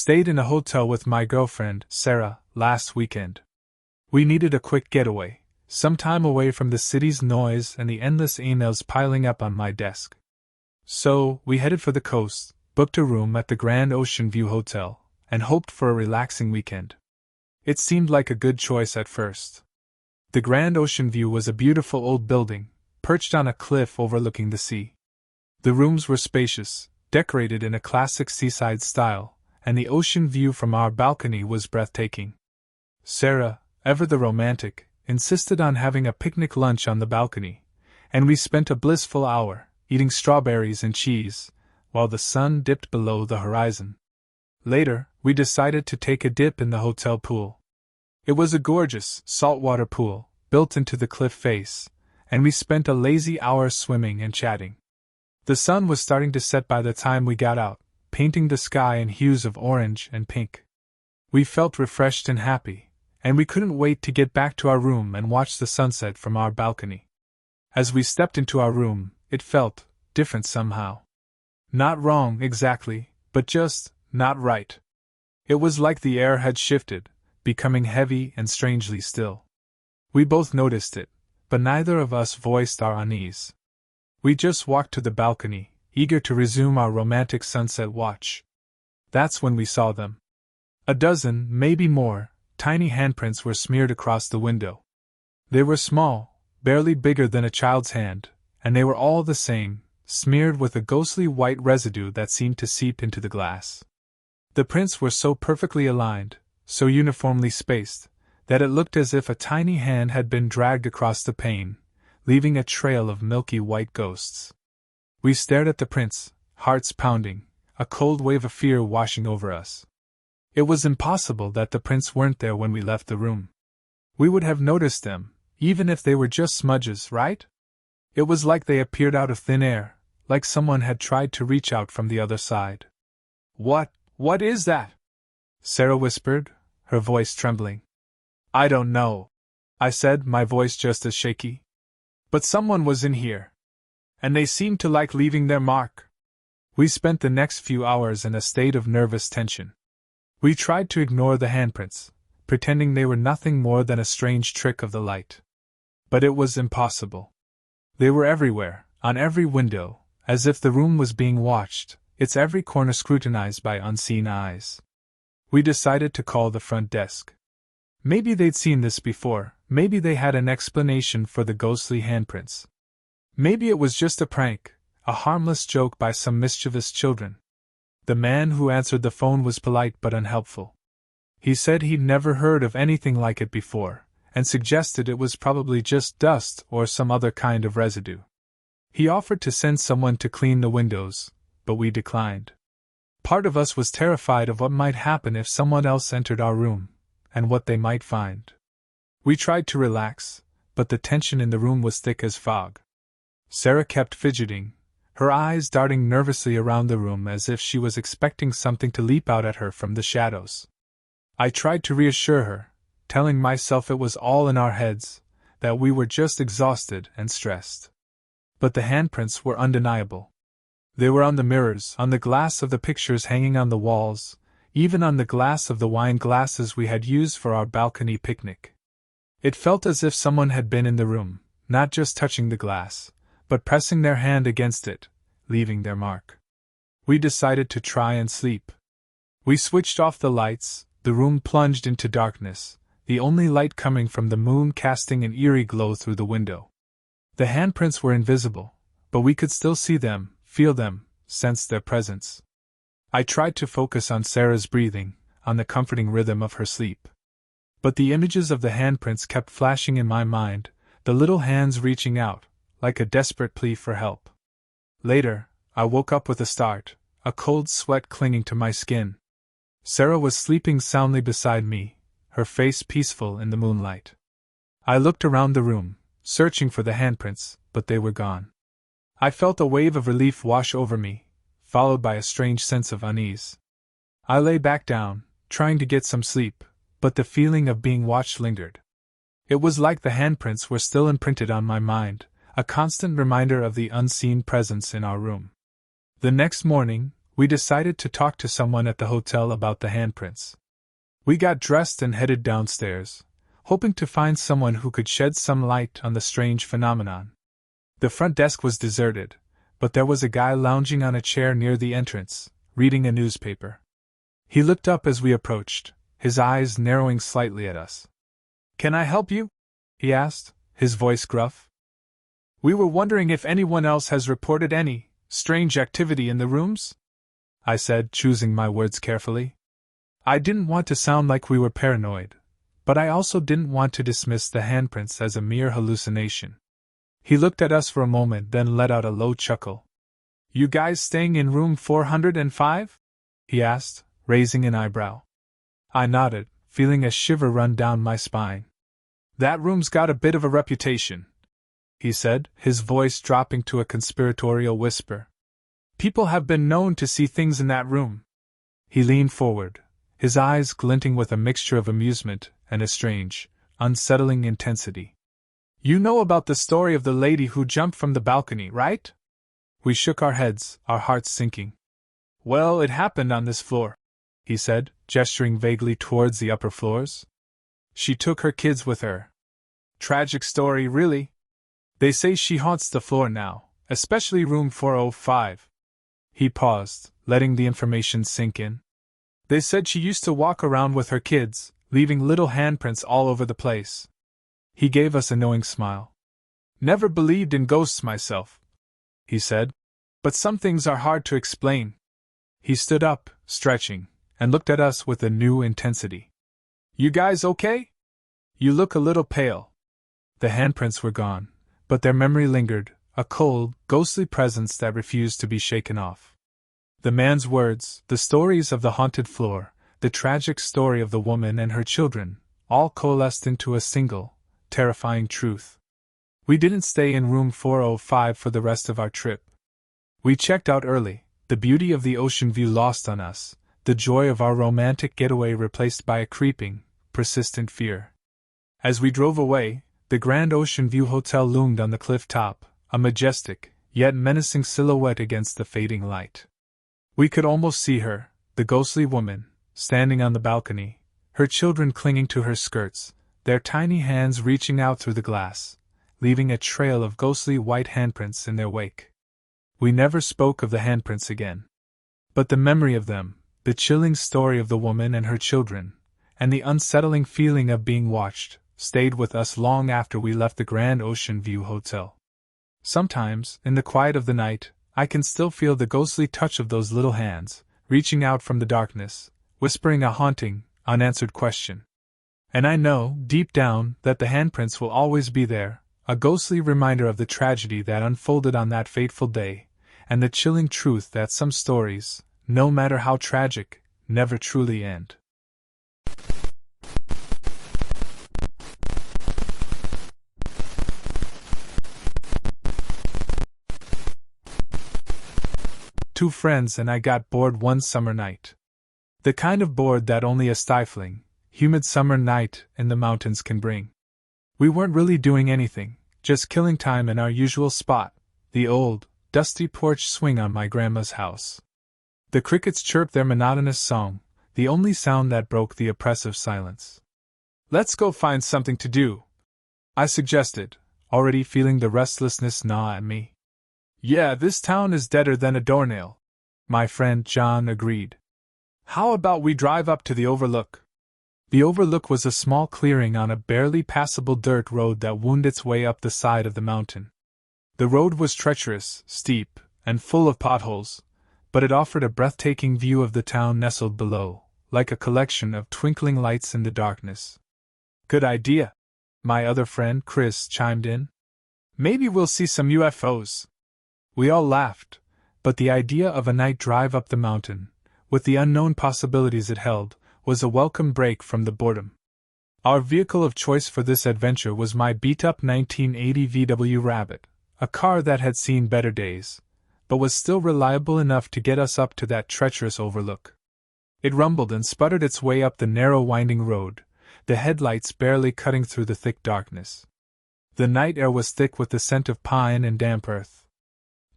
Stayed in a hotel with my girlfriend, Sarah, last weekend. We needed a quick getaway, some time away from the city's noise and the endless emails piling up on my desk. So, we headed for the coast, booked a room at the Grand Ocean View Hotel, and hoped for a relaxing weekend. It seemed like a good choice at first. The Grand Ocean View was a beautiful old building, perched on a cliff overlooking the sea. The rooms were spacious, decorated in a classic seaside style, and the ocean view from our balcony was breathtaking. Sarah, ever the romantic, insisted on having a picnic lunch on the balcony, and we spent a blissful hour, eating strawberries and cheese, while the sun dipped below the horizon. Later, we decided to take a dip in the hotel pool. It was a gorgeous, saltwater pool, built into the cliff face, and we spent a lazy hour swimming and chatting. The sun was starting to set by the time we got out, painting the sky in hues of orange and pink. We felt refreshed and happy, and we couldn't wait to get back to our room and watch the sunset from our balcony. As we stepped into our room, it felt different somehow. Not wrong exactly, but just not right. It was like the air had shifted, becoming heavy and strangely still. We both noticed it, but neither of us voiced our unease. We just walked to the balcony, eager to resume our romantic sunset watch. That's when we saw them. A dozen, maybe more, tiny handprints were smeared across the window. They were small, barely bigger than a child's hand, and they were all the same, smeared with a ghostly white residue that seemed to seep into the glass. The prints were so perfectly aligned, so uniformly spaced, that it looked as if a tiny hand had been dragged across the pane, leaving a trail of milky white ghosts. We stared at the prints, hearts pounding, a cold wave of fear washing over us. It was impossible that the prints weren't there when we left the room. We would have noticed them, even if they were just smudges, right? It was like they appeared out of thin air, like someone had tried to reach out from the other side. What is that?" Sarah whispered, her voice trembling. "I don't know," I said, my voice just as shaky. "But someone was in here. And they seemed to like leaving their mark." We spent the next few hours in a state of nervous tension. We tried to ignore the handprints, pretending they were nothing more than a strange trick of the light. But it was impossible. They were everywhere, on every window, as if the room was being watched, its every corner scrutinized by unseen eyes. We decided to call the front desk. Maybe they'd seen this before, maybe they had an explanation for the ghostly handprints. Maybe it was just a prank, a harmless joke by some mischievous children. The man who answered the phone was polite but unhelpful. He said he'd never heard of anything like it before, and suggested it was probably just dust or some other kind of residue. He offered to send someone to clean the windows, but we declined. Part of us was terrified of what might happen if someone else entered our room, and what they might find. We tried to relax, but the tension in the room was thick as fog. Sarah kept fidgeting, her eyes darting nervously around the room as if she was expecting something to leap out at her from the shadows. I tried to reassure her, telling myself it was all in our heads, that we were just exhausted and stressed. But the handprints were undeniable. They were on the mirrors, on the glass of the pictures hanging on the walls, even on the glass of the wine glasses we had used for our balcony picnic. It felt as if someone had been in the room, not just touching the glass, but pressing their hand against it, leaving their mark. We decided to try and sleep. We switched off the lights, the room plunged into darkness, the only light coming from the moon casting an eerie glow through the window. The handprints were invisible, but we could still see them, feel them, sense their presence. I tried to focus on Sarah's breathing, on the comforting rhythm of her sleep. But the images of the handprints kept flashing in my mind, the little hands reaching out, like a desperate plea for help. Later, I woke up with a start, a cold sweat clinging to my skin. Sarah was sleeping soundly beside me, her face peaceful in the moonlight. I looked around the room, searching for the handprints, but they were gone. I felt a wave of relief wash over me, followed by a strange sense of unease. I lay back down, trying to get some sleep, but the feeling of being watched lingered. It was like the handprints were still imprinted on my mind, a constant reminder of the unseen presence in our room. The next morning, we decided to talk to someone at the hotel about the handprints. We got dressed and headed downstairs, hoping to find someone who could shed some light on the strange phenomenon. The front desk was deserted, but there was a guy lounging on a chair near the entrance, reading a newspaper. He looked up as we approached, his eyes narrowing slightly at us. "Can I help you?" he asked, his voice gruff. "We were wondering if anyone else has reported any strange activity in the rooms?" I said, choosing my words carefully. I didn't want to sound like we were paranoid, but I also didn't want to dismiss the handprints as a mere hallucination. He looked at us for a moment, then let out a low chuckle. "You guys staying in room 405? he asked, raising an eyebrow. I nodded, feeling a shiver run down my spine. "That room's got a bit of a reputation," he said, his voice dropping to a conspiratorial whisper. "People have been known to see things in that room." He leaned forward, his eyes glinting with a mixture of amusement and a strange, unsettling intensity. "You know about the story of the lady who jumped from the balcony, right?" We shook our heads, our hearts sinking. "Well, it happened on this floor," he said, gesturing vaguely towards the upper floors. "She took her kids with her. Tragic story, really. They say she haunts the floor now, especially room 405. He paused, letting the information sink in. "They said she used to walk around with her kids, leaving little handprints all over the place." He gave us a knowing smile. "Never believed in ghosts myself," he said, "but some things are hard to explain." He stood up, stretching, and looked at us with a new intensity. "You guys okay? You look a little pale." The handprints were gone, but their memory lingered, a cold, ghostly presence that refused to be shaken off. The man's words, the stories of the haunted floor, the tragic story of the woman and her children, all coalesced into a single, terrifying truth. We didn't stay in room 405 for the rest of our trip. We checked out early, the beauty of the ocean view lost on us, the joy of our romantic getaway replaced by a creeping, persistent fear. As we drove away, the Grand Ocean View Hotel loomed on the cliff top, a majestic, yet menacing silhouette against the fading light. We could almost see her, the ghostly woman, standing on the balcony, her children clinging to her skirts, their tiny hands reaching out through the glass, leaving a trail of ghostly white handprints in their wake. We never spoke of the handprints again. But the memory of them, the chilling story of the woman and her children, and the unsettling feeling of being watched, stayed with us long after we left the Grand Ocean View Hotel. Sometimes, in the quiet of the night, I can still feel the ghostly touch of those little hands, reaching out from the darkness, whispering a haunting, unanswered question. And I know, deep down, that the handprints will always be there, a ghostly reminder of the tragedy that unfolded on that fateful day, and the chilling truth that some stories, no matter how tragic, never truly end. Two friends and I got bored one summer night. The kind of bored that only a stifling, humid summer night in the mountains can bring. We weren't really doing anything, just killing time in our usual spot, the old, dusty porch swing on my grandma's house. The crickets chirped their monotonous song, the only sound that broke the oppressive silence. "Let's go find something to do," I suggested, already feeling the restlessness gnaw at me. "Yeah, this town is deader than a doornail," my friend John agreed. "How about we drive up to the overlook?" The overlook was a small clearing on a barely passable dirt road that wound its way up the side of the mountain. The road was treacherous, steep, and full of potholes, but it offered a breathtaking view of the town nestled below, like a collection of twinkling lights in the darkness. "Good idea," my other friend Chris chimed in. "Maybe we'll see some UFOs." We all laughed, but the idea of a night drive up the mountain, with the unknown possibilities it held, was a welcome break from the boredom. Our vehicle of choice for this adventure was my beat-up 1980 VW Rabbit, a car that had seen better days, but was still reliable enough to get us up to that treacherous overlook. It rumbled and sputtered its way up the narrow winding road, the headlights barely cutting through the thick darkness. The night air was thick with the scent of pine and damp earth.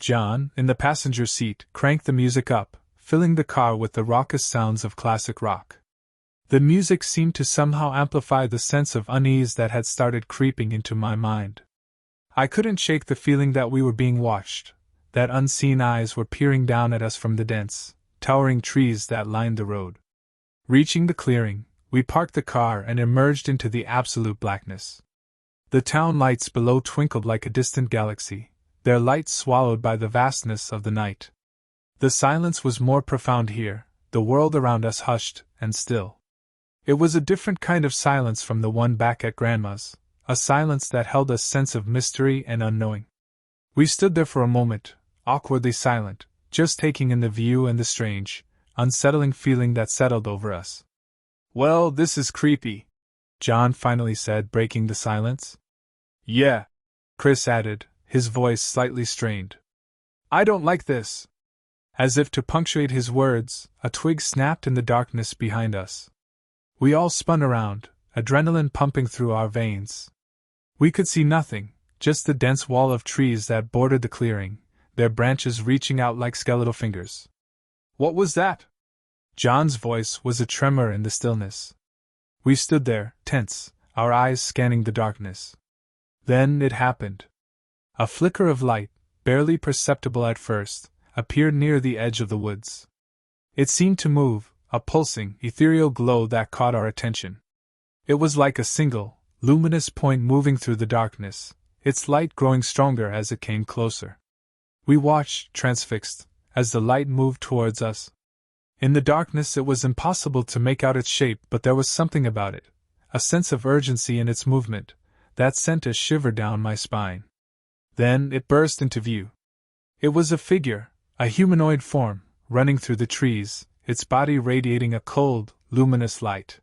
John, in the passenger seat, cranked the music up, filling the car with the raucous sounds of classic rock. The music seemed to somehow amplify the sense of unease that had started creeping into my mind. I couldn't shake the feeling that we were being watched, that unseen eyes were peering down at us from the dense, towering trees that lined the road. Reaching the clearing, we parked the car and emerged into the absolute blackness. The town lights below twinkled like a distant galaxy, their light swallowed by the vastness of the night. The silence was more profound here, the world around us hushed and still. It was a different kind of silence from the one back at Grandma's, a silence that held a sense of mystery and unknowing. We stood there for a moment, awkwardly silent, just taking in the view and the strange, unsettling feeling that settled over us. "Well, this is creepy," John finally said, breaking the silence. "Yeah," Chris added, his voice slightly strained. "I don't like this." As if to punctuate his words, a twig snapped in the darkness behind us. We all spun around, adrenaline pumping through our veins. We could see nothing, just the dense wall of trees that bordered the clearing, their branches reaching out like skeletal fingers. "What was that?" John's voice was a tremor in the stillness. We stood there, tense, our eyes scanning the darkness. Then it happened. A flicker of light, barely perceptible at first, appeared near the edge of the woods. It seemed to move, a pulsing, ethereal glow that caught our attention. It was like a single, luminous point moving through the darkness, its light growing stronger as it came closer. We watched, transfixed, as the light moved towards us. In the darkness it was impossible to make out its shape, but there was something about it, a sense of urgency in its movement, that sent a shiver down my spine. Then it burst into view. It was a figure, a humanoid form, running through the trees, its body radiating a cold, luminous light.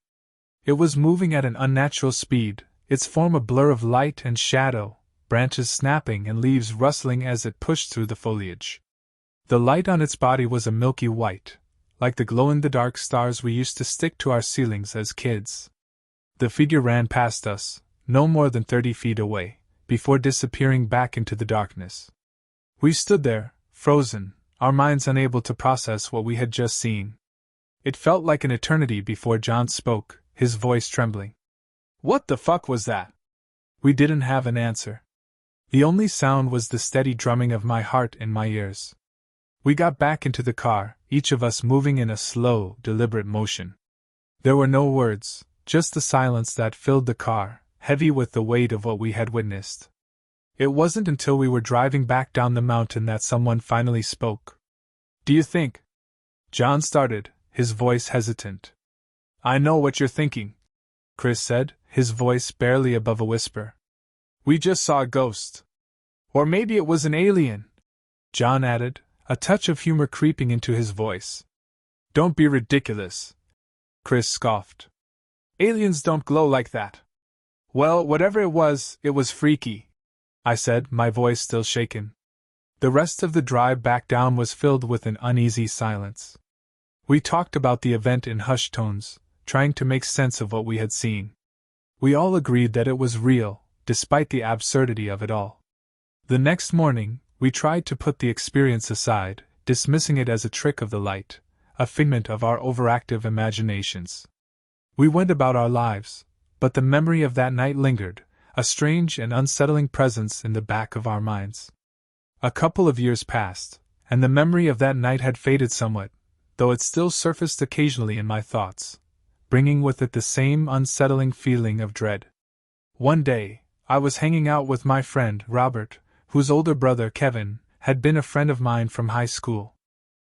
It was moving at an unnatural speed, its form a blur of light and shadow, branches snapping and leaves rustling as it pushed through the foliage. The light on its body was a milky white, like the glow-in-the-dark stars we used to stick to our ceilings as kids. The figure ran past us, no more than 30 feet away, before disappearing back into the darkness. We stood there, frozen, our minds unable to process what we had just seen. It felt like an eternity before John spoke, his voice trembling. "What the fuck was that?" We didn't have an answer. The only sound was the steady drumming of my heart in my ears. We got back into the car, each of us moving in a slow, deliberate motion. There were no words, just the silence that filled the car, heavy with the weight of what we had witnessed. It wasn't until we were driving back down the mountain that someone finally spoke. "Do you think?" John started, his voice hesitant. "I know what you're thinking," Chris said, his voice barely above a whisper. "We just saw a ghost. Or maybe it was an alien," John added, a touch of humor creeping into his voice. "Don't be ridiculous," Chris scoffed. "Aliens don't glow like that." "Well, whatever it was freaky," I said, my voice still shaken. The rest of the drive back down was filled with an uneasy silence. We talked about the event in hushed tones, trying to make sense of what we had seen. We all agreed that it was real, despite the absurdity of it all. The next morning, we tried to put the experience aside, dismissing it as a trick of the light, a figment of our overactive imaginations. We went about our lives, but the memory of that night lingered, a strange and unsettling presence in the back of our minds. A couple of years passed, and the memory of that night had faded somewhat, though it still surfaced occasionally in my thoughts, bringing with it the same unsettling feeling of dread. One day, I was hanging out with my friend, Robert, whose older brother, Kevin, had been a friend of mine from high school.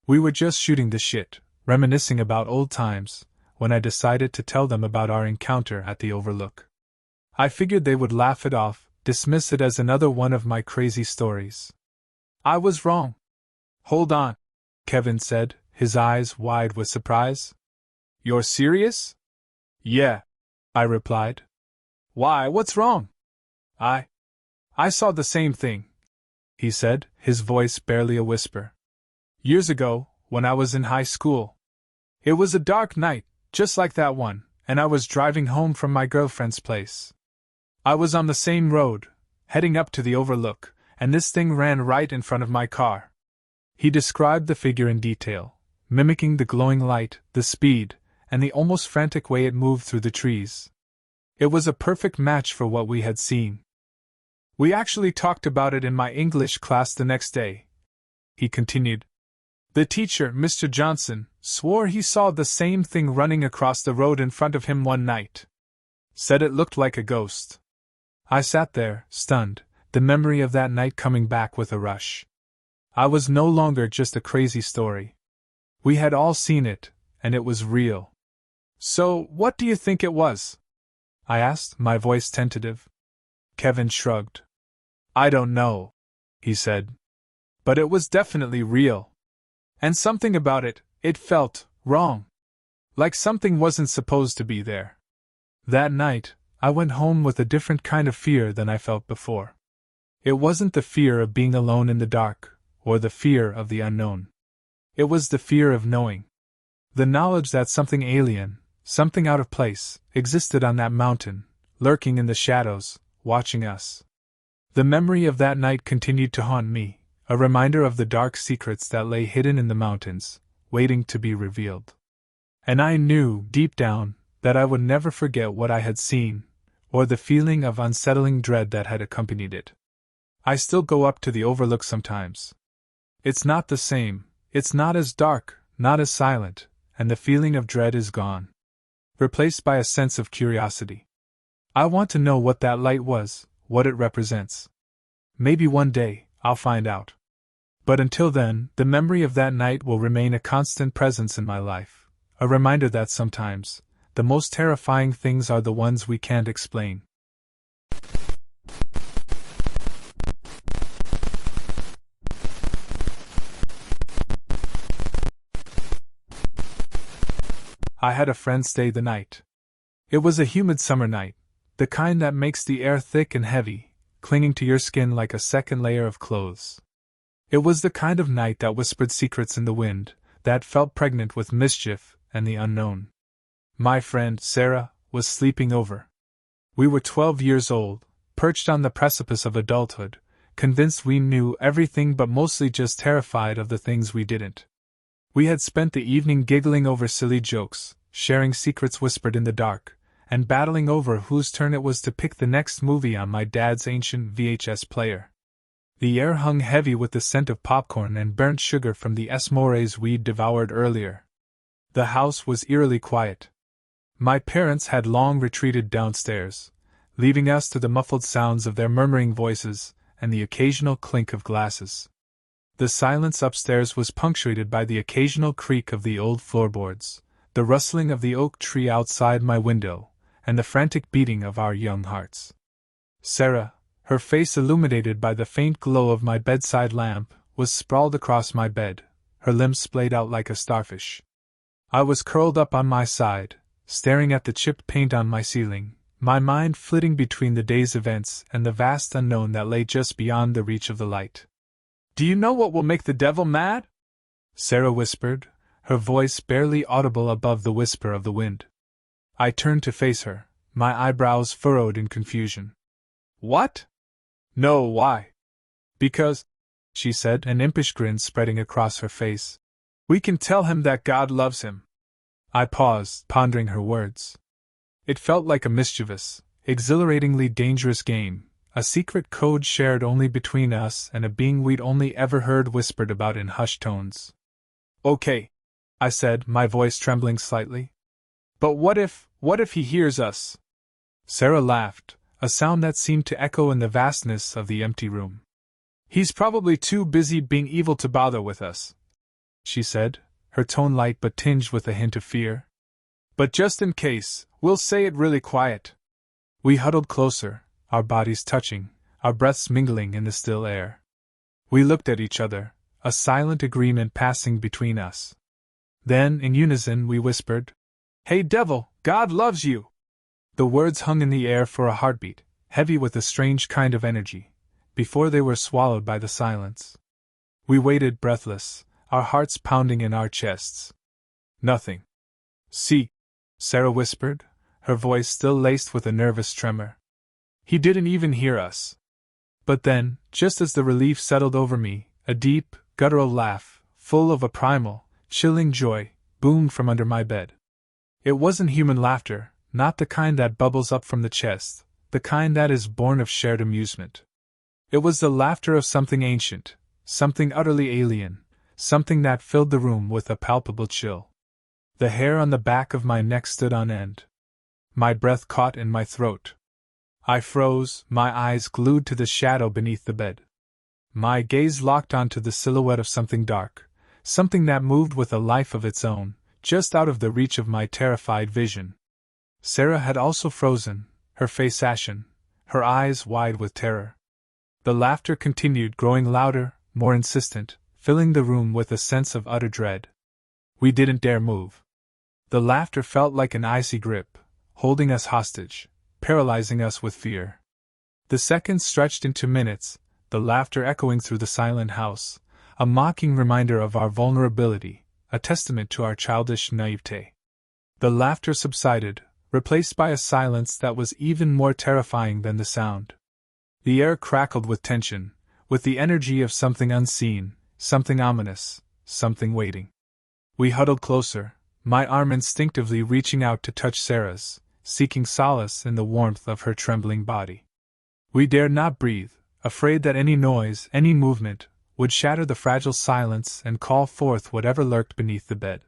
We were just shooting the shit, reminiscing about old times, when I decided to tell them about our encounter at the Overlook. I figured they would laugh it off, dismiss it as another one of my crazy stories. I was wrong. "Hold on," Kevin said, his eyes wide with surprise. "You're serious?" "Yeah," I replied. "Why, what's wrong?" I saw the same thing," he said, his voice barely a whisper. "Years ago, when I was in high school. It was a dark night, just like that one, and I was driving home from my girlfriend's place. I was on the same road, heading up to the Overlook, and this thing ran right in front of my car." He described the figure in detail, mimicking the glowing light, the speed, and the almost frantic way it moved through the trees. It was a perfect match for what we had seen. We actually talked about it in my English class the next day, he continued. The teacher, Mr. Johnson, swore he saw the same thing running across the road in front of him one night. Said it looked like a ghost. I sat there, stunned, the memory of that night coming back with a rush. I was no longer just a crazy story. We had all seen it, and it was real. So, what do you think it was? I asked, my voice tentative. Kevin shrugged. I don't know, he said. But it was definitely real. And something about it, it felt wrong. Like something wasn't supposed to be there. That night, I went home with a different kind of fear than I felt before. It wasn't the fear of being alone in the dark, or the fear of the unknown. It was the fear of knowing. The knowledge that something alien, something out of place, existed on that mountain, lurking in the shadows, watching us. The memory of that night continued to haunt me, a reminder of the dark secrets that lay hidden in the mountains, waiting to be revealed. And I knew, deep down, that I would never forget what I had seen, or the feeling of unsettling dread that had accompanied it. I still go up to the overlook sometimes. It's not the same, it's not as dark, not as silent, and the feeling of dread is gone, replaced by a sense of curiosity. I want to know what that light was, what it represents. Maybe one day, I'll find out. But until then, the memory of that night will remain a constant presence in my life, a reminder that sometimes, the most terrifying things are the ones we can't explain. I had a friend stay the night. It was a humid summer night, the kind that makes the air thick and heavy, clinging to your skin like a second layer of clothes. It was the kind of night that whispered secrets in the wind, that felt pregnant with mischief and the unknown. My friend, Sarah, was sleeping over. We were 12 years old, perched on the precipice of adulthood, convinced we knew everything but mostly just terrified of the things we didn't. We had spent the evening giggling over silly jokes, sharing secrets whispered in the dark, and battling over whose turn it was to pick the next movie on my dad's ancient VHS player. The air hung heavy with the scent of popcorn and burnt sugar from the s'mores we'd devoured earlier. The house was eerily quiet. My parents had long retreated downstairs, leaving us to the muffled sounds of their murmuring voices and the occasional clink of glasses. The silence upstairs was punctuated by the occasional creak of the old floorboards, the rustling of the oak tree outside my window, and the frantic beating of our young hearts. Sarah, her face illuminated by the faint glow of my bedside lamp, was sprawled across my bed, her limbs splayed out like a starfish. I was curled up on my side, staring at the chipped paint on my ceiling, my mind flitting between the day's events and the vast unknown that lay just beyond the reach of the light. "Do you know what will make the devil mad?" Sarah whispered, her voice barely audible above the whisper of the wind. I turned to face her, my eyebrows furrowed in confusion. "What?" "No, why?" "Because," she said, an impish grin spreading across her face, "we can tell him that God loves him." I paused, pondering her words. It felt like a mischievous, exhilaratingly dangerous game, a secret code shared only between us and a being we'd only ever heard whispered about in hushed tones. "Okay," I said, my voice trembling slightly. "But what if he hears us?" Sarah laughed, a sound that seemed to echo in the vastness of the empty room. "He's probably too busy being evil to bother with us," she said, her tone light but tinged with a hint of fear. "But just in case, we'll say it really quiet." We huddled closer, our bodies touching, our breaths mingling in the still air. We looked at each other, a silent agreement passing between us. Then, in unison, we whispered, "Hey devil, God loves you!" The words hung in the air for a heartbeat, heavy with a strange kind of energy, before they were swallowed by the silence. We waited breathless, our hearts pounding in our chests. "Nothing." "See," Sarah whispered, her voice still laced with a nervous tremor. "He didn't even hear us." But then, just as the relief settled over me, a deep, guttural laugh, full of a primal, chilling joy, boomed from under my bed. It wasn't human laughter, not the kind that bubbles up from the chest, the kind that is born of shared amusement. It was the laughter of something ancient, something utterly alien, something that filled the room with a palpable chill. The hair on the back of my neck stood on end. My breath caught in my throat. I froze, my eyes glued to the shadow beneath the bed. My gaze locked onto the silhouette of something dark, something that moved with a life of its own, just out of the reach of my terrified vision. Sarah had also frozen, her face ashen, her eyes wide with terror. The laughter continued, growing louder, more insistent, filling the room with a sense of utter dread. We didn't dare move. The laughter felt like an icy grip, holding us hostage, paralyzing us with fear. The seconds stretched into minutes, the laughter echoing through the silent house, a mocking reminder of our vulnerability, a testament to our childish naivete. The laughter subsided, replaced by a silence that was even more terrifying than the sound. The air crackled with tension, with the energy of something unseen, something ominous, something waiting. We huddled closer, my arm instinctively reaching out to touch Sarah's, seeking solace in the warmth of her trembling body. We dared not breathe, afraid that any noise, any movement, would shatter the fragile silence and call forth whatever lurked beneath the bed.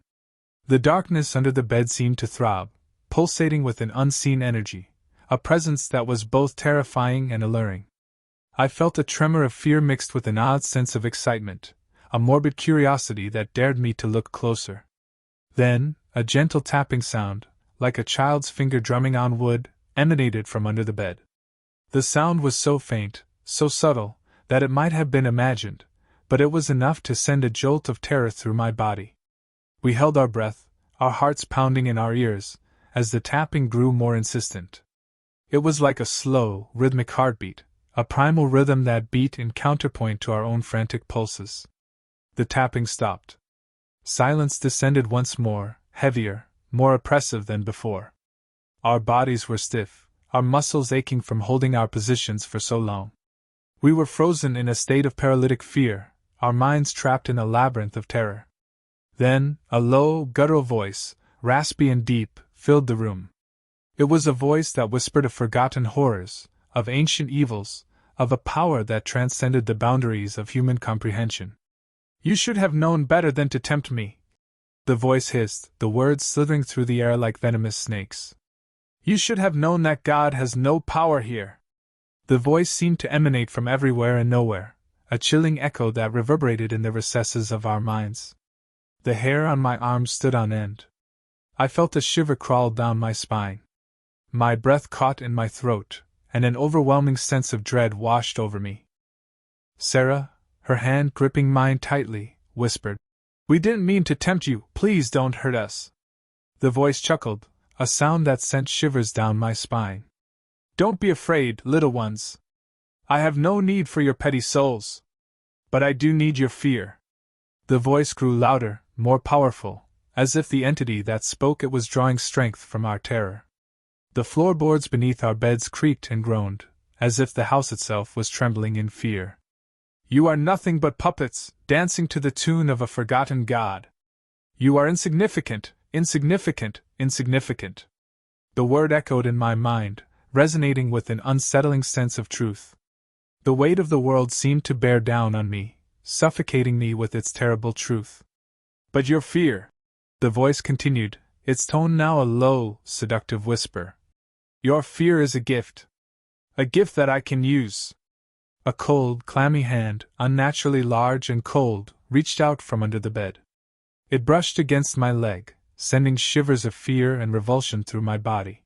The darkness under the bed seemed to throb, pulsating with an unseen energy, a presence that was both terrifying and alluring. I felt a tremor of fear mixed with an odd sense of excitement, a morbid curiosity that dared me to look closer. Then, a gentle tapping sound, like a child's finger drumming on wood, emanated from under the bed. The sound was so faint, so subtle, that it might have been imagined, but it was enough to send a jolt of terror through my body. We held our breath, our hearts pounding in our ears, as the tapping grew more insistent. It was like a slow, rhythmic heartbeat, a primal rhythm that beat in counterpoint to our own frantic pulses. The tapping stopped. Silence descended once more, heavier, more oppressive than before. Our bodies were stiff, our muscles aching from holding our positions for so long. We were frozen in a state of paralytic fear, our minds trapped in a labyrinth of terror. Then, a low, guttural voice, raspy and deep, filled the room. It was a voice that whispered of forgotten horrors, of ancient evils, of a power that transcended the boundaries of human comprehension. "You should have known better than to tempt me," the voice hissed, the words slithering through the air like venomous snakes. "You should have known that God has no power here." The voice seemed to emanate from everywhere and nowhere, a chilling echo that reverberated in the recesses of our minds. The hair on my arms stood on end. I felt a shiver crawl down my spine. My breath caught in my throat, and an overwhelming sense of dread washed over me. Sarah, her hand gripping mine tightly, whispered, "We didn't mean to tempt you, please don't hurt us." The voice chuckled, a sound that sent shivers down my spine. "Don't be afraid, little ones. I have no need for your petty souls. But I do need your fear." The voice grew louder, more powerful, as if the entity that spoke it was drawing strength from our terror. The floorboards beneath our beds creaked and groaned, as if the house itself was trembling in fear. "You are nothing but puppets, dancing to the tune of a forgotten god. You are insignificant, insignificant, insignificant." The word echoed in my mind, resonating with an unsettling sense of truth. The weight of the world seemed to bear down on me, suffocating me with its terrible truth. "But your fear," the voice continued, its tone now a low, seductive whisper. "Your fear is a gift. A gift that I can use." A cold, clammy hand, unnaturally large and cold, reached out from under the bed. It brushed against my leg, sending shivers of fear and revulsion through my body.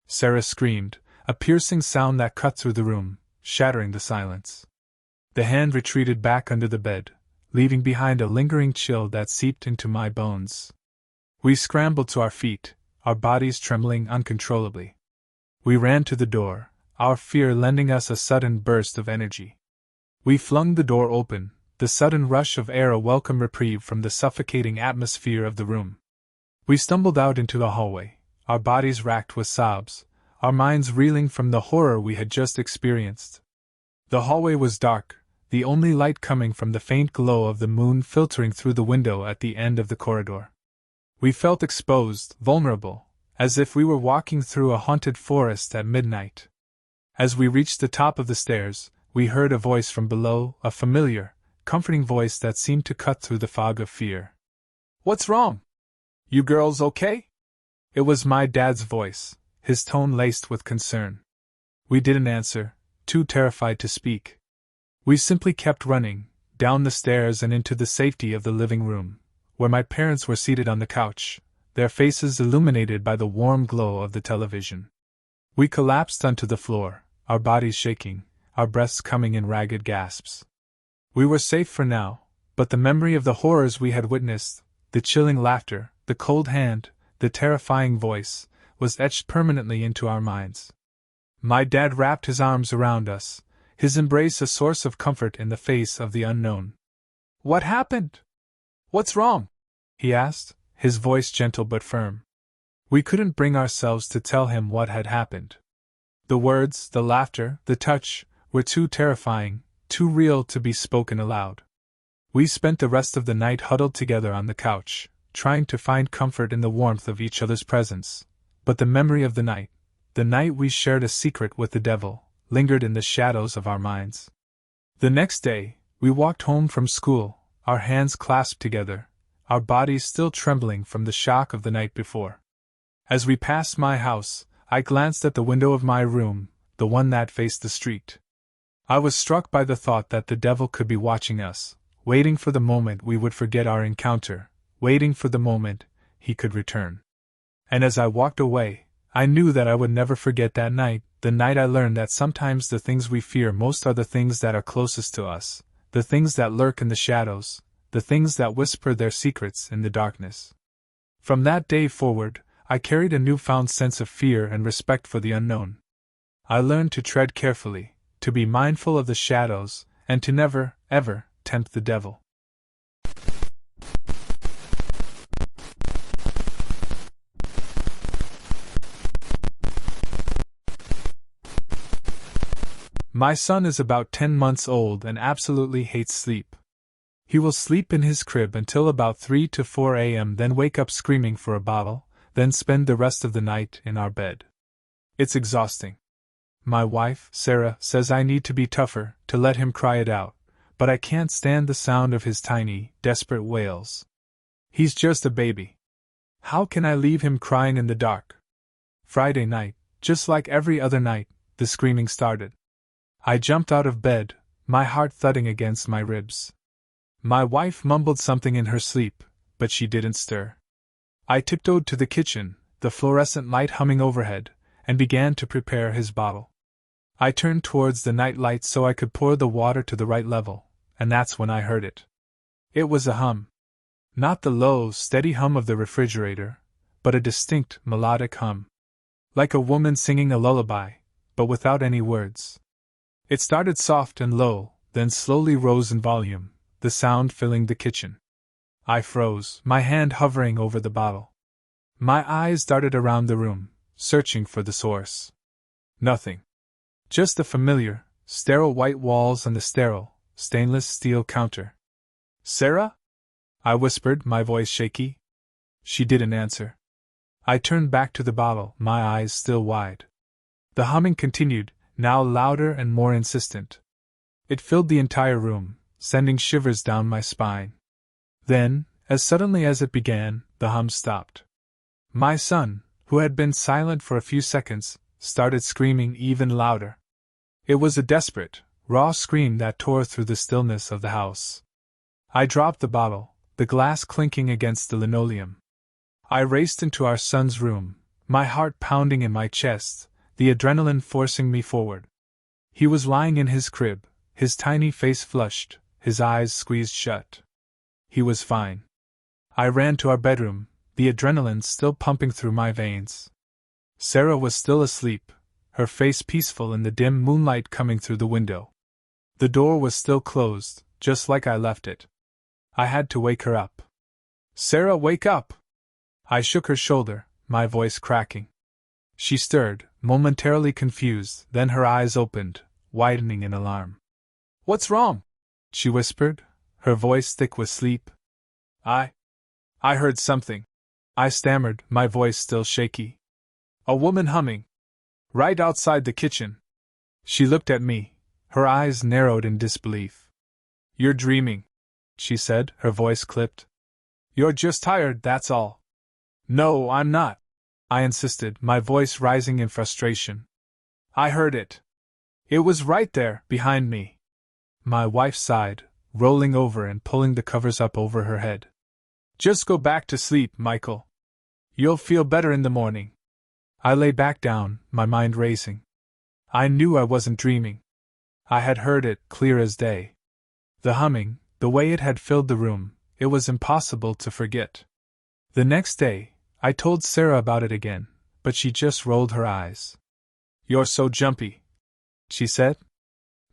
Sarah screamed, a piercing sound that cut through the room, shattering the silence. The hand retreated back under the bed, leaving behind a lingering chill that seeped into my bones. We scrambled to our feet, our bodies trembling uncontrollably. We ran to the door, our fear lending us a sudden burst of energy. We flung the door open, the sudden rush of air a welcome reprieve from the suffocating atmosphere of the room. We stumbled out into the hallway, our bodies racked with sobs, our minds reeling from the horror we had just experienced. The hallway was dark, the only light coming from the faint glow of the moon filtering through the window at the end of the corridor. We felt exposed, vulnerable, as if we were walking through a haunted forest at midnight. As we reached the top of the stairs, we heard a voice from below, a familiar, comforting voice that seemed to cut through the fog of fear. "What's wrong? You girls okay?" It was my dad's voice, his tone laced with concern. We didn't answer, too terrified to speak. We simply kept running, down the stairs and into the safety of the living room, where my parents were seated on the couch, their faces illuminated by the warm glow of the television. We collapsed onto the floor, our bodies shaking, our breaths coming in ragged gasps. We were safe for now, but the memory of the horrors we had witnessed, the chilling laughter, the cold hand, the terrifying voice, was etched permanently into our minds. My dad wrapped his arms around us, his embrace a source of comfort in the face of the unknown. "What happened? What's wrong?" he asked, his voice gentle but firm. We couldn't bring ourselves to tell him what had happened. The words, the laughter, the touch, were too terrifying, too real to be spoken aloud. We spent the rest of the night huddled together on the couch, trying to find comfort in the warmth of each other's presence, but the memory of the night we shared a secret with the devil, lingered in the shadows of our minds. The next day, we walked home from school, our hands clasped together, our bodies still trembling from the shock of the night before. As we passed my house, I glanced at the window of my room, the one that faced the street. I was struck by the thought that the devil could be watching us, waiting for the moment we would forget our encounter, waiting for the moment he could return. And as I walked away, I knew that I would never forget that night, the night I learned that sometimes the things we fear most are the things that are closest to us, the things that lurk in the shadows, the things that whisper their secrets in the darkness. From that day forward, I carried a newfound sense of fear and respect for the unknown. I learned to tread carefully, to be mindful of the shadows, and to never, ever, tempt the devil. My son is about 10 months old and absolutely hates sleep. He will sleep in his crib until about 3 to 4 a.m., then wake up screaming for a bottle, then spend the rest of the night in our bed. It's exhausting. My wife, Sarah, says I need to be tougher, to let him cry it out, but I can't stand the sound of his tiny, desperate wails. He's just a baby. How can I leave him crying in the dark? Friday night, just like every other night, the screaming started. I jumped out of bed, my heart thudding against my ribs. My wife mumbled something in her sleep, but she didn't stir. I tiptoed to the kitchen, the fluorescent light humming overhead, and began to prepare his bottle. I turned towards the night light so I could pour the water to the right level, and that's when I heard it. It was a hum. Not the low, steady hum of the refrigerator, but a distinct, melodic hum. Like a woman singing a lullaby, but without any words. It started soft and low, then slowly rose in volume, the sound filling the kitchen. I froze, my hand hovering over the bottle. My eyes darted around the room, searching for the source. Nothing. Just the familiar, sterile white walls and the sterile, stainless steel counter. "Sarah?" I whispered, my voice shaky. She didn't answer. I turned back to the bottle, my eyes still wide. The humming continued, now louder and more insistent. It filled the entire room, sending shivers down my spine. Then, as suddenly as it began, the hum stopped. My son, who had been silent for a few seconds, started screaming even louder. It was a desperate, raw scream that tore through the stillness of the house. I dropped the bottle, the glass clinking against the linoleum. I raced into our son's room, my heart pounding in my chest, the adrenaline forcing me forward. He was lying in his crib, his tiny face flushed, his eyes squeezed shut. He was fine. I ran to our bedroom, the adrenaline still pumping through my veins. Sarah was still asleep, her face peaceful in the dim moonlight coming through the window. The door was still closed, just like I left it. I had to wake her up. "Sarah, wake up!" I shook her shoulder, my voice cracking. She stirred, momentarily confused, then her eyes opened, widening in alarm. "What's wrong?" she whispered, her voice thick with sleep. I heard something. I stammered, my voice still shaky. A woman humming. Right outside the kitchen. She looked at me, her eyes narrowed in disbelief. You're dreaming, she said, her voice clipped. You're just tired, that's all. No, I'm not, I insisted, my voice rising in frustration. I heard it. It was right there, behind me. My wife sighed, rolling over and pulling the covers up over her head. Just go back to sleep, Michael. You'll feel better in the morning. I lay back down, my mind racing. I knew I wasn't dreaming. I had heard it, clear as day. The humming, the way it had filled the room, it was impossible to forget. The next day, I told Sarah about it again, but she just rolled her eyes. You're so jumpy, she said.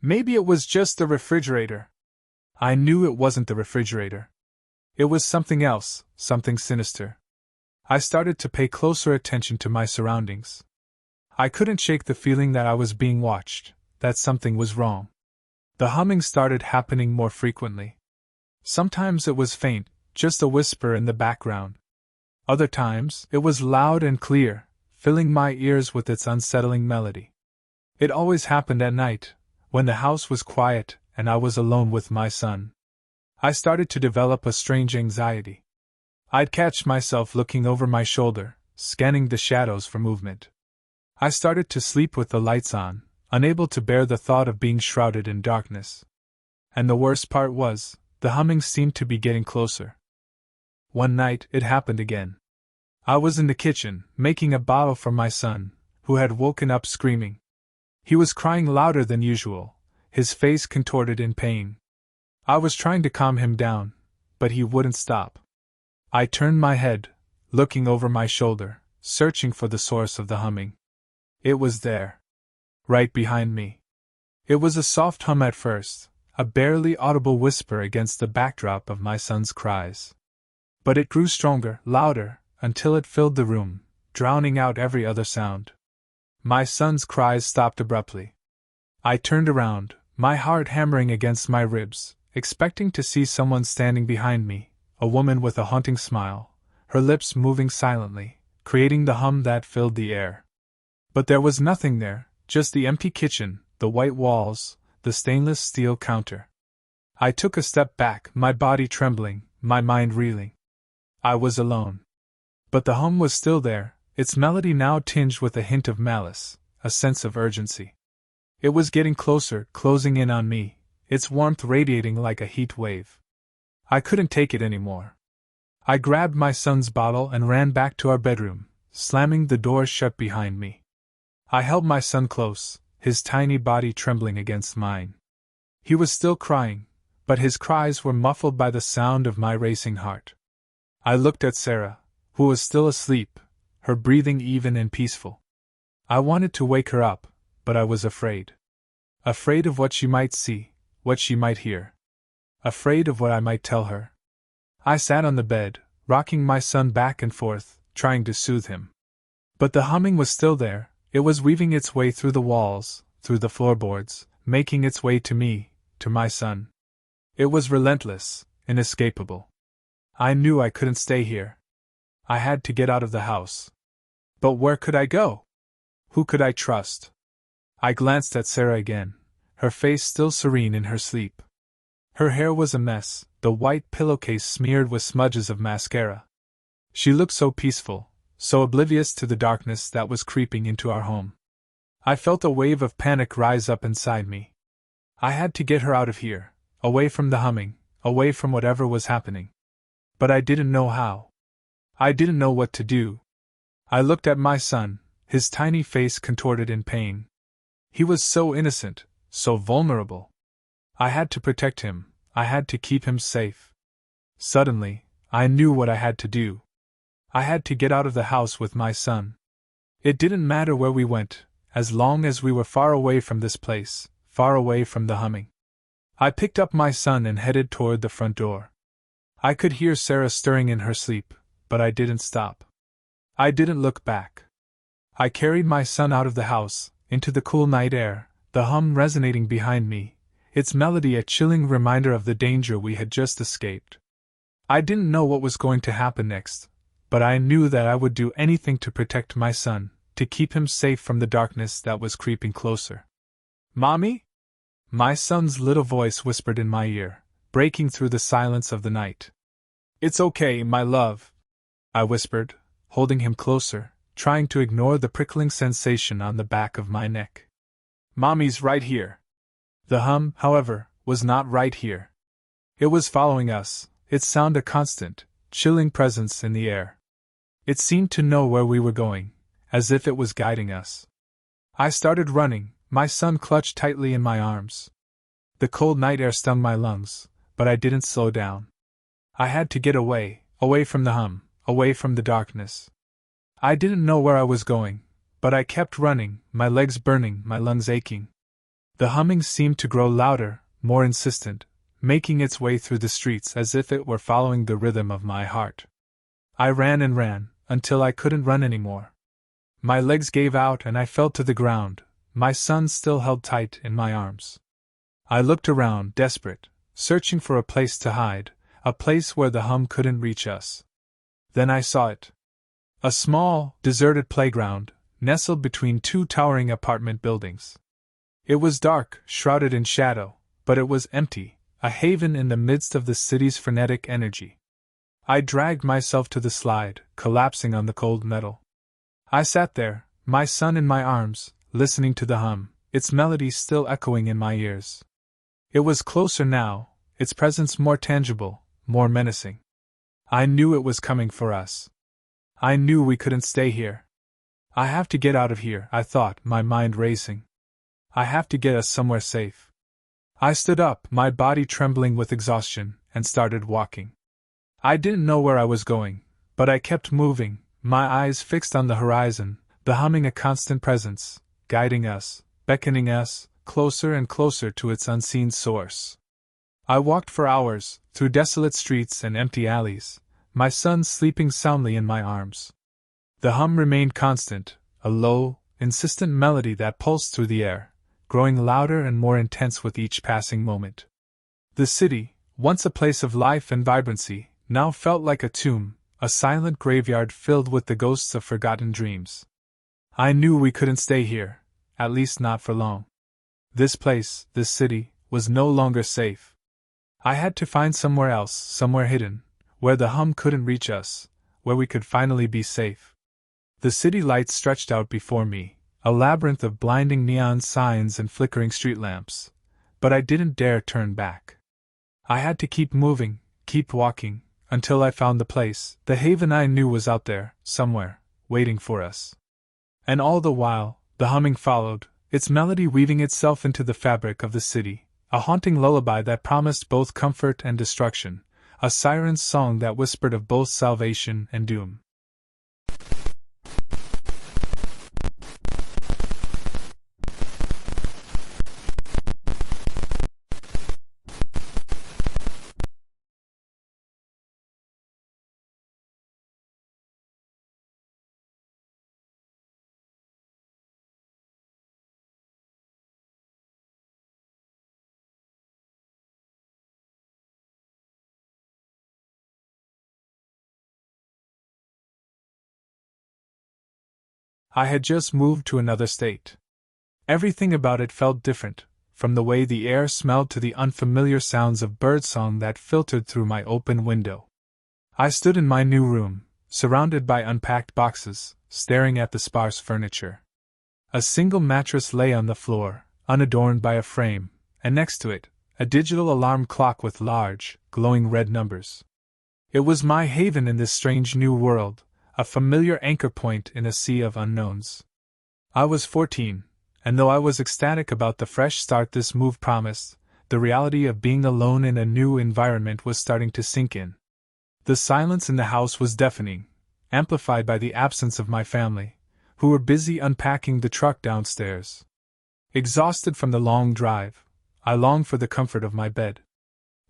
Maybe it was just the refrigerator. I knew it wasn't the refrigerator. It was something else, something sinister. I started to pay closer attention to my surroundings. I couldn't shake the feeling that I was being watched, that something was wrong. The humming started happening more frequently. Sometimes it was faint, just a whisper in the background. Other times, it was loud and clear, filling my ears with its unsettling melody. It always happened at night, when the house was quiet and I was alone with my son. I started to develop a strange anxiety. I'd catch myself looking over my shoulder, scanning the shadows for movement. I started to sleep with the lights on, unable to bear the thought of being shrouded in darkness. And the worst part was, the humming seemed to be getting closer. One night, it happened again. I was in the kitchen, making a bottle for my son, who had woken up screaming. He was crying louder than usual, his face contorted in pain. I was trying to calm him down, but he wouldn't stop. I turned my head, looking over my shoulder, searching for the source of the humming. It was there. Right behind me. It was a soft hum at first, a barely audible whisper against the backdrop of my son's cries. But it grew stronger, louder, until it filled the room, drowning out every other sound. My son's cries stopped abruptly. I turned around, my heart hammering against my ribs, expecting to see someone standing behind me, a woman with a haunting smile, her lips moving silently, creating the hum that filled the air. But there was nothing there, just the empty kitchen, the white walls, the stainless steel counter. I took a step back, my body trembling, my mind reeling. I was alone. But the hum was still there, its melody now tinged with a hint of malice, a sense of urgency. It was getting closer, closing in on me, its warmth radiating like a heat wave. I couldn't take it anymore. I grabbed my son's bottle and ran back to our bedroom, slamming the door shut behind me. I held my son close, his tiny body trembling against mine. He was still crying, but his cries were muffled by the sound of my racing heart. I looked at Sarah, who was still asleep, her breathing even and peaceful. I wanted to wake her up, but I was afraid. Afraid of what she might see, what she might hear. Afraid of what I might tell her. I sat on the bed, rocking my son back and forth, trying to soothe him. But the humming was still there. It was weaving its way through the walls, through the floorboards, making its way to me, to my son. It was relentless, inescapable. I knew I couldn't stay here. I had to get out of the house. But where could I go? Who could I trust? I glanced at Sarah again, her face still serene in her sleep. Her hair was a mess, the white pillowcase smeared with smudges of mascara. She looked so peaceful, so oblivious to the darkness that was creeping into our home. I felt a wave of panic rise up inside me. I had to get her out of here, away from the humming, away from whatever was happening. But I didn't know how. I didn't know what to do. I looked at my son, his tiny face contorted in pain. He was so innocent, so vulnerable. I had to protect him, I had to keep him safe. Suddenly, I knew what I had to do. I had to get out of the house with my son. It didn't matter where we went, as long as we were far away from this place, far away from the humming. I picked up my son and headed toward the front door. I could hear Sarah stirring in her sleep, but I didn't stop. I didn't look back. I carried my son out of the house, into the cool night air, the hum resonating behind me, its melody a chilling reminder of the danger we had just escaped. I didn't know what was going to happen next, but I knew that I would do anything to protect my son, to keep him safe from the darkness that was creeping closer. "Mommy?" My son's little voice whispered in my ear, breaking through the silence of the night. "It's okay, my love," I whispered, holding him closer, trying to ignore the prickling sensation on the back of my neck. "Mommy's right here." The hum, however, was not right here. It was following us, its sound a constant, chilling presence in the air. It seemed to know where we were going, as if it was guiding us. I started running, my son clutched tightly in my arms. The cold night air stung my lungs, but I didn't slow down. I had to get away, away from the hum, away from the darkness. I didn't know where I was going, but I kept running, my legs burning, my lungs aching. The humming seemed to grow louder, more insistent, making its way through the streets as if it were following the rhythm of my heart. I ran and ran, until I couldn't run anymore. My legs gave out and I fell to the ground, my son still held tight in my arms. I looked around, desperate, searching for a place to hide, a place where the hum couldn't reach us. Then I saw it. A small, deserted playground, nestled between two towering apartment buildings. It was dark, shrouded in shadow, but it was empty, a haven in the midst of the city's frenetic energy. I dragged myself to the slide, collapsing on the cold metal. I sat there, my son in my arms, listening to the hum, its melody still echoing in my ears. It was closer now, its presence more tangible, more menacing. I knew it was coming for us. I knew we couldn't stay here. I have to get out of here, I thought, my mind racing. I have to get us somewhere safe. I stood up, my body trembling with exhaustion, and started walking. I didn't know where I was going, but I kept moving, my eyes fixed on the horizon, the humming a constant presence, guiding us, beckoning us, closer and closer to its unseen source. I walked for hours, through desolate streets and empty alleys, my son sleeping soundly in my arms. The hum remained constant, a low, insistent melody that pulsed through the air, growing louder and more intense with each passing moment. The city, once a place of life and vibrancy, now felt like a tomb, a silent graveyard filled with the ghosts of forgotten dreams. I knew we couldn't stay here, at least not for long. This place, this city, was no longer safe. I had to find somewhere else, somewhere hidden, where the hum couldn't reach us, where we could finally be safe. The city lights stretched out before me, a labyrinth of blinding neon signs and flickering street lamps, but I didn't dare turn back. I had to keep moving, keep walking, until I found the place, the haven I knew was out there, somewhere, waiting for us. And all the while, the humming followed, its melody weaving itself into the fabric of the city, a haunting lullaby that promised both comfort and destruction, a siren's song that whispered of both salvation and doom. I had just moved to another state. Everything about it felt different, from the way the air smelled to the unfamiliar sounds of birdsong that filtered through my open window. I stood in my new room, surrounded by unpacked boxes, staring at the sparse furniture. A single mattress lay on the floor, unadorned by a frame, and next to it, a digital alarm clock with large, glowing red numbers. It was my haven in this strange new world, a familiar anchor point in a sea of unknowns. I was 14, and though I was ecstatic about the fresh start this move promised, the reality of being alone in a new environment was starting to sink in. The silence in the house was deafening, amplified by the absence of my family, who were busy unpacking the truck downstairs. Exhausted from the long drive, I longed for the comfort of my bed.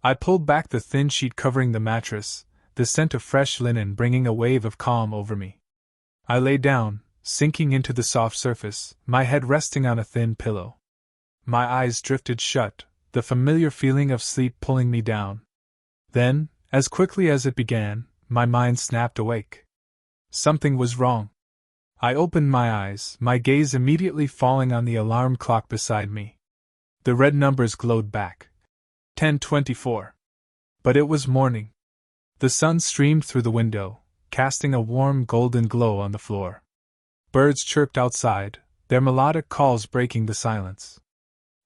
I pulled back the thin sheet covering the mattress, the scent of fresh linen bringing a wave of calm over me. I lay down, sinking into the soft surface, my head resting on a thin pillow. My eyes drifted shut, the familiar feeling of sleep pulling me down. Then, as quickly as it began, my mind snapped awake. Something was wrong. I opened my eyes, my gaze immediately falling on the alarm clock beside me. The red numbers glowed back. 10:24. But it was morning. The sun streamed through the window, casting a warm golden glow on the floor. Birds chirped outside, their melodic calls breaking the silence.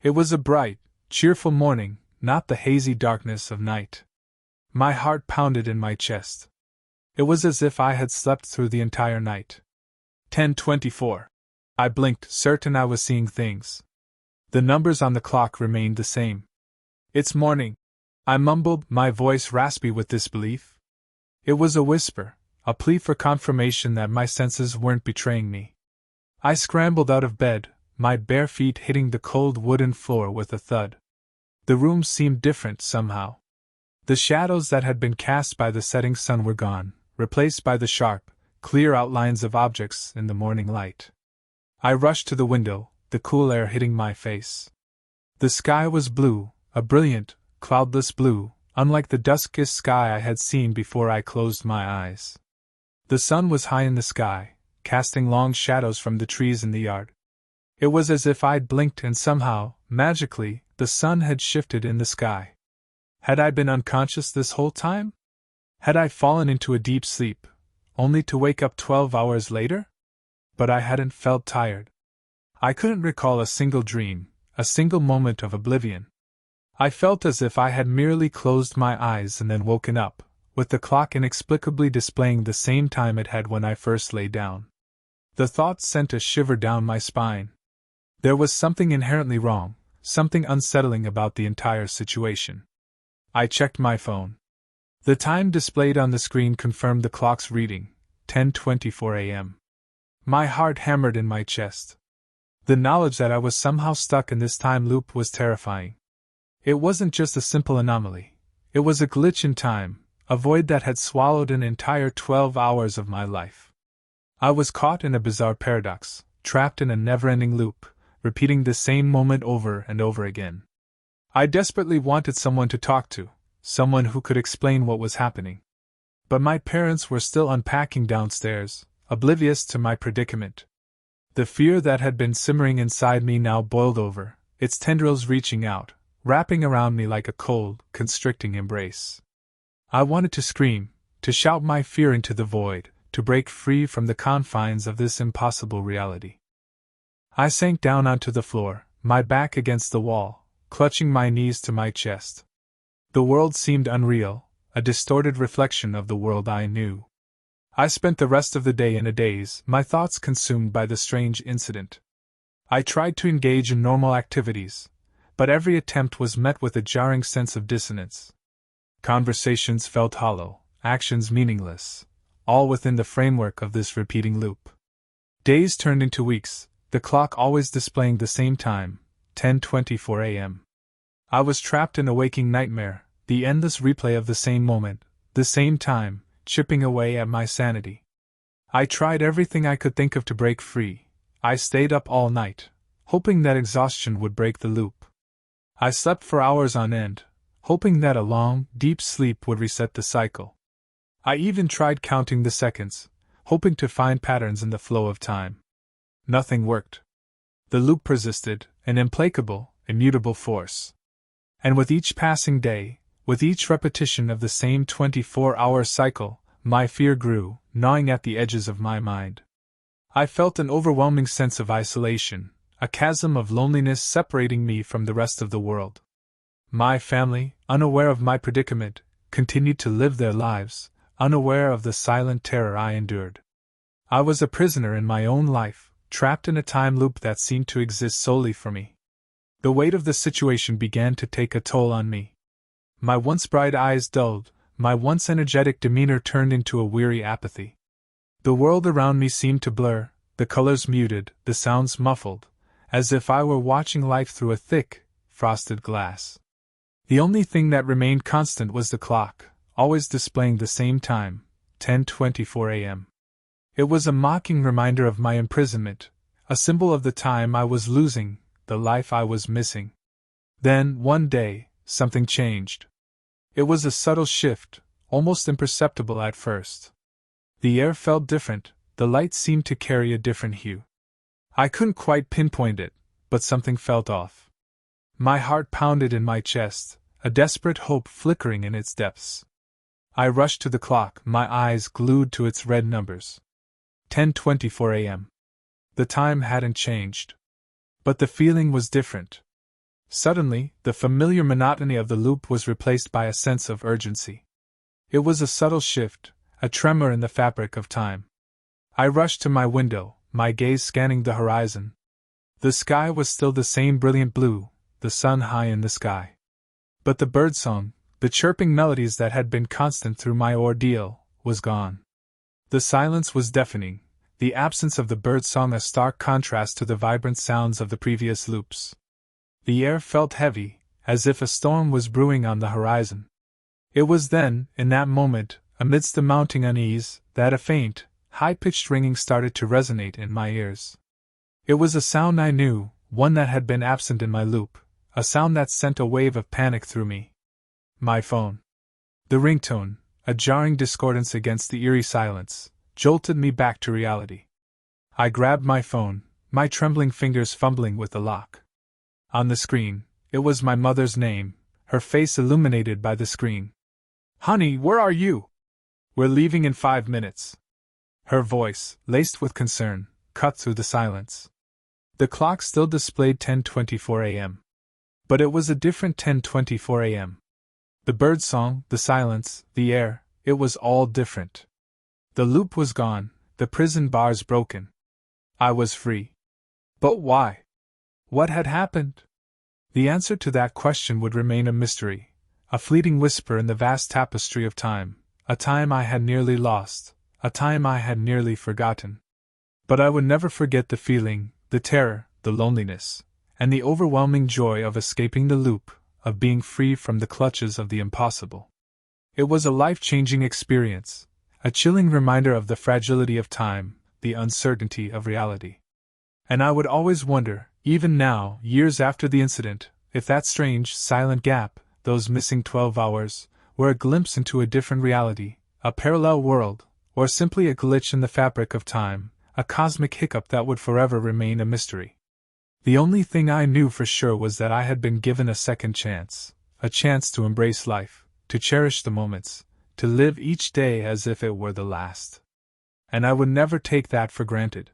It was a bright, cheerful morning, not the hazy darkness of night. My heart pounded in my chest. It was as if I had slept through the entire night. 10:24. I blinked, certain I was seeing things. The numbers on the clock remained the same. It's morning, I mumbled, my voice raspy with disbelief. It was a whisper, a plea for confirmation that my senses weren't betraying me. I scrambled out of bed, my bare feet hitting the cold wooden floor with a thud. The room seemed different somehow. The shadows that had been cast by the setting sun were gone, replaced by the sharp, clear outlines of objects in the morning light. I rushed to the window, the cool air hitting my face. The sky was blue, a brilliant, cloudless blue, unlike the dusk-kissed sky I had seen before I closed my eyes. The sun was high in the sky, casting long shadows from the trees in the yard. It was as if I'd blinked and somehow, magically, the sun had shifted in the sky. Had I been unconscious this whole time? Had I fallen into a deep sleep, only to wake up 12 hours later? But I hadn't felt tired. I couldn't recall a single dream, a single moment of oblivion. I felt as if I had merely closed my eyes and then woken up, with the clock inexplicably displaying the same time it had when I first lay down. The thought sent a shiver down my spine. There was something inherently wrong, something unsettling about the entire situation. I checked my phone. The time displayed on the screen confirmed the clock's reading, 10:24 a.m. My heart hammered in my chest. The knowledge that I was somehow stuck in this time loop was terrifying. It wasn't just a simple anomaly. It was a glitch in time, a void that had swallowed an entire 12 hours of my life. I was caught in a bizarre paradox, trapped in a never-ending loop, repeating the same moment over and over again. I desperately wanted someone to talk to, someone who could explain what was happening. But my parents were still unpacking downstairs, oblivious to my predicament. The fear that had been simmering inside me now boiled over, its tendrils reaching out, wrapping around me like a cold, constricting embrace. I wanted to scream, to shout my fear into the void, to break free from the confines of this impossible reality. I sank down onto the floor, my back against the wall, clutching my knees to my chest. The world seemed unreal, a distorted reflection of the world I knew. I spent the rest of the day in a daze, my thoughts consumed by the strange incident. I tried to engage in normal activities, but every attempt was met with a jarring sense of dissonance. Conversations felt hollow, actions meaningless, all within the framework of this repeating loop. Days turned into weeks, the clock always displaying the same time, 10:24 a.m. I was trapped in a waking nightmare, the endless replay of the same moment, the same time, chipping away at my sanity. I tried everything I could think of to break free. I stayed up all night, hoping that exhaustion would break the loop. I slept for hours on end, hoping that a long, deep sleep would reset the cycle. I even tried counting the seconds, hoping to find patterns in the flow of time. Nothing worked. The loop persisted, an implacable, immutable force. And with each passing day, with each repetition of the same 24-hour cycle, my fear grew, gnawing at the edges of my mind. I felt an overwhelming sense of isolation, a chasm of loneliness separating me from the rest of the world. My family, unaware of my predicament, continued to live their lives, unaware of the silent terror I endured. I was a prisoner in my own life, trapped in a time loop that seemed to exist solely for me. The weight of the situation began to take a toll on me. My once bright eyes dulled, my once energetic demeanor turned into a weary apathy. The world around me seemed to blur, the colors muted, the sounds muffled, as if I were watching life through a thick, frosted glass. The only thing that remained constant was the clock, always displaying the same time, 10:24 a.m. It was a mocking reminder of my imprisonment, a symbol of the time I was losing, the life I was missing. Then, one day, something changed. It was a subtle shift, almost imperceptible at first. The air felt different, the light seemed to carry a different hue. I couldn't quite pinpoint it, but something felt off. My heart pounded in my chest, a desperate hope flickering in its depths. I rushed to the clock, my eyes glued to its red numbers. 10:24 a.m. The time hadn't changed. But the feeling was different. Suddenly, the familiar monotony of the loop was replaced by a sense of urgency. It was a subtle shift, a tremor in the fabric of time. I rushed to my window, my gaze scanning the horizon. The sky was still the same brilliant blue, the sun high in the sky. But the birdsong, the chirping melodies that had been constant through my ordeal, was gone. The silence was deafening, the absence of the birdsong a stark contrast to the vibrant sounds of the previous loops. The air felt heavy, as if a storm was brewing on the horizon. It was then, in that moment, amidst the mounting unease, that a faint, high-pitched ringing started to resonate in my ears. It was a sound I knew, one that had been absent in my loop, a sound that sent a wave of panic through me. My phone. The ringtone, a jarring discordance against the eerie silence, jolted me back to reality. I grabbed my phone, my trembling fingers fumbling with the lock. On the screen, it was my mother's name, her face illuminated by the screen. "Honey, where are you?" "We're leaving in 5 minutes." Her voice, laced with concern, cut through the silence. The clock still displayed 10:24 a.m. But it was a different 10:24 a.m. The birdsong, the silence, the air, it was all different. The loop was gone, the prison bars broken. I was free. But why? What had happened? The answer to that question would remain a mystery, a fleeting whisper in the vast tapestry of time, a time I had nearly lost, a time I had nearly forgotten. But I would never forget the feeling, the terror, the loneliness, and the overwhelming joy of escaping the loop, of being free from the clutches of the impossible. It was a life-changing experience, a chilling reminder of the fragility of time, the uncertainty of reality. And I would always wonder, even now, years after the incident, if that strange, silent gap, those missing 12 hours, were a glimpse into a different reality, a parallel world, or simply a glitch in the fabric of time, a cosmic hiccup that would forever remain a mystery. The only thing I knew for sure was that I had been given a second chance, a chance to embrace life, to cherish the moments, to live each day as if it were the last. And I would never take that for granted.